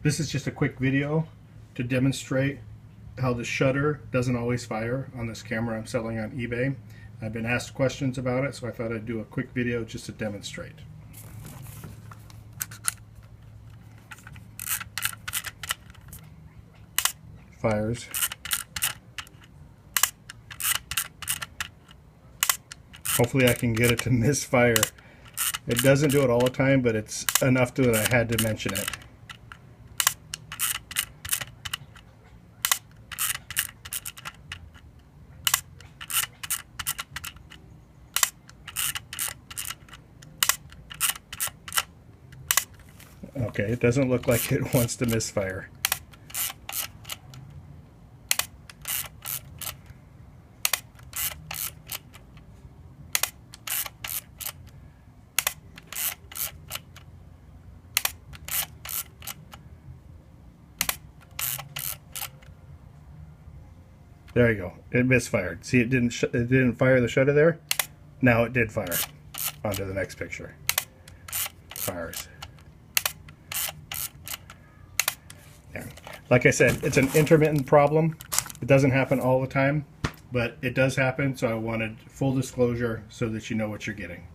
This is just a quick video to demonstrate how the shutter doesn't always fire on this camera I'm selling on eBay. I've been asked questions about it, so I thought I'd do a quick video just to demonstrate. Fires. Hopefully I can get it to misfire. It doesn't do it all the time, but it's enough to that I had to mention it. Okay, it doesn't look like it wants to misfire. There you go. It misfired. See, it didn't fire the shutter there. Now it did fire. On to the next picture. Fires. Yeah. Like I said, it's an intermittent problem. It doesn't happen all the time, but it does happen, so I wanted full disclosure so that you know what you're getting.